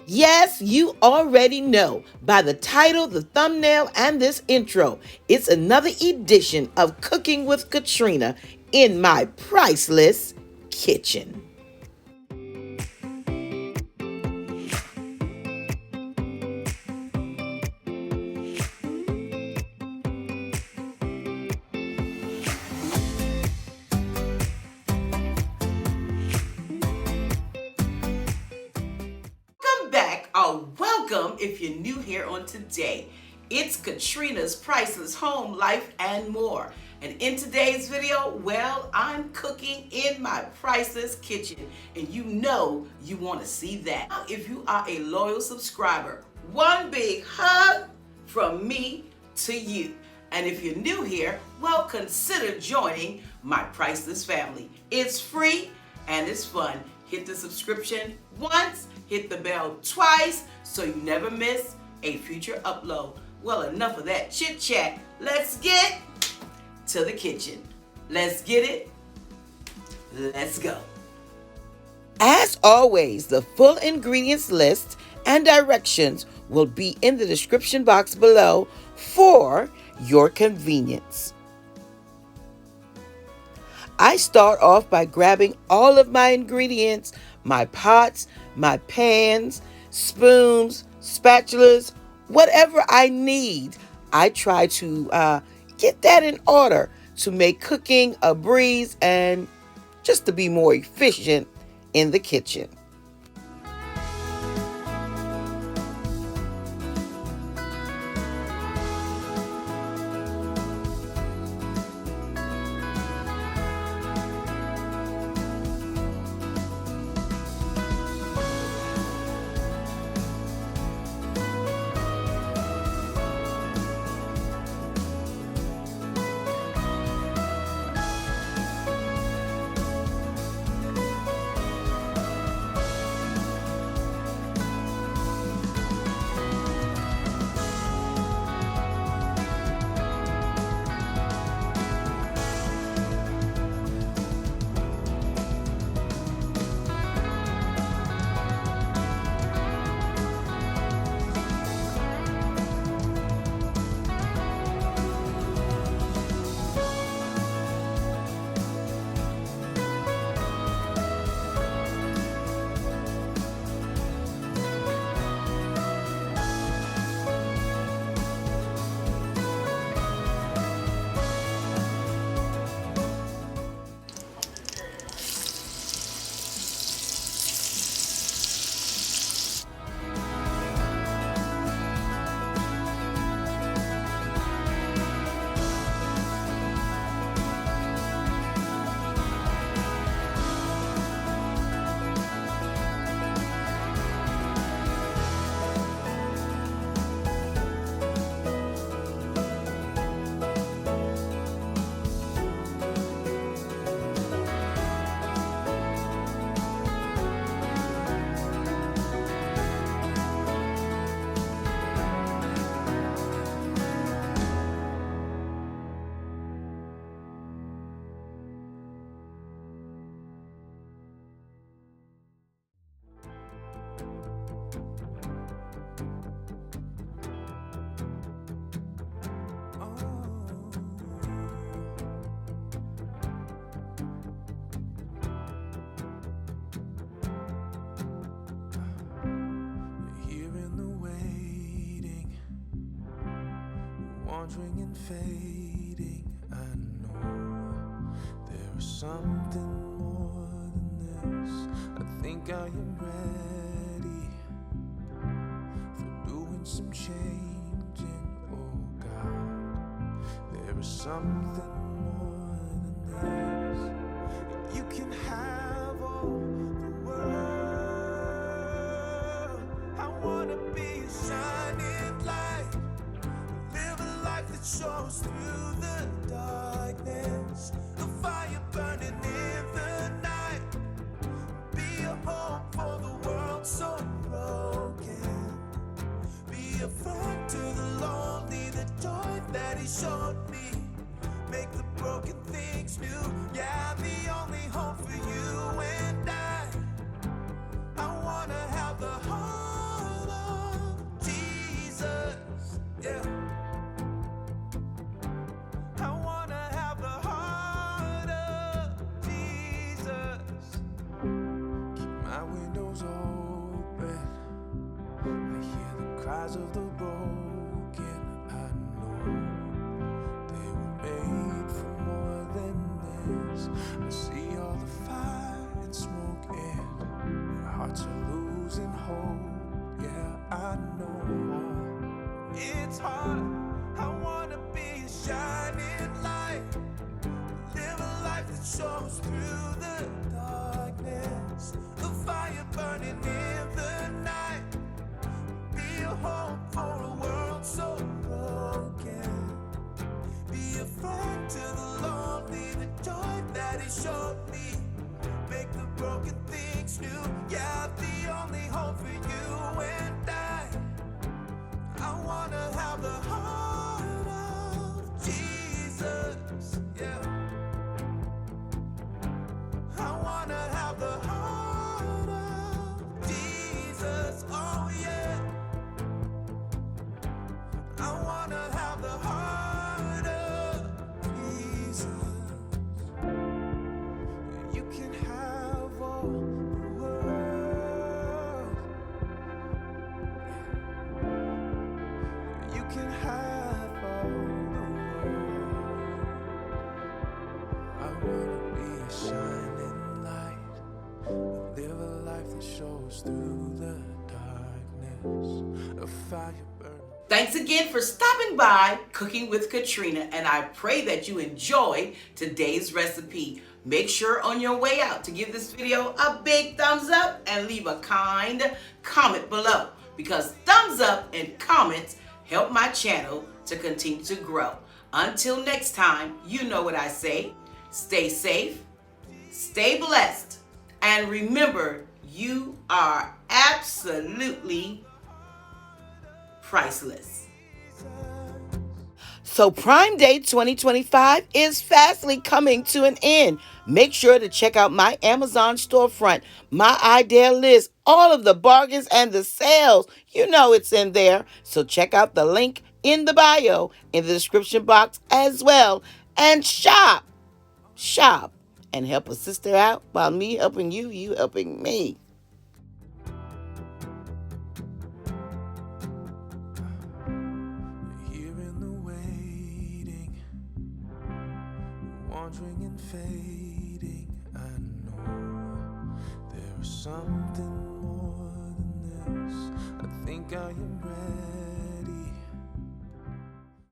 Yes, you already know by the title, the thumbnail, and this intro. It's another edition of Cooking with Katrena in my priceless kitchen. Welcome back, or welcome if you're new here on today. It's Katrena's Priceless Home, Life, and More. And in today's video, well, I'm cooking in my priceless kitchen. And you know you want to see that. Now, if you are a loyal subscriber, one big hug from me to you. And if you're new here, well, consider joining my priceless family. It's free and it's fun. Hit the subscription once, hit the bell twice, so you never miss a future upload. Well, enough of that chit chat. Let's get to the kitchen. Let's get it. Let's go. As always, the full ingredients list and directions will be in the description box below for your convenience. I start off by grabbing all of my ingredients, my pots, my pans, spoons, spatulas, whatever I need. I try to get that in order to make cooking a breeze and just to be more efficient in the kitchen. Wandering and fading, I know there is something more than this. I think I am ready for doing some changing. Oh God, there is something more than this. You can have all the world. I wanna be a shining light. That shows through the darkness, the fire burning in the night. Be a home for the world so broken. Be a friend to the lonely, the joy that he showed me. Make the broken things new. Yeah, I'm the only home for you and I wanna have the heart of the broken, I know they were made for more than this. I see all the fire and smoke and their hearts are losing hope. Yeah, I know it's hard. I wanna be a shining light, live a life that shows through the darkness, a fire burning in the night, be a hope for a world so broken, be a friend to the lonely, the joy that he showed me, make the broken things new. Yeah, the only hope for you and I wanna have the heart of Jesus, yeah. I wanna have the heart of Jesus, oh yeah. I wanna have the heart of Jesus. You can have all the world. You can have all the world. I wanna be a shining light, live a life that shows through the darkness, a fire burning. Thanks again for stopping by Cooking with Katrena, and I pray that you enjoy today's recipe. Make sure on your way out to give this video a big thumbs up and leave a kind comment below, because thumbs up and comments help my channel to continue to grow. Until next time, you know what I say. Stay safe, stay blessed, and remember, you are absolutely priceless. So Prime Day 2025 is fastly coming to an end. Make sure to check out my Amazon storefront, my idea list, all of the bargains and the sales. You know it's in there. So check out the link in the bio, in the description box as well. And shop, and help a sister out while me helping you, you helping me. Wandering and fading, I know there is something more than this. I think I am ready.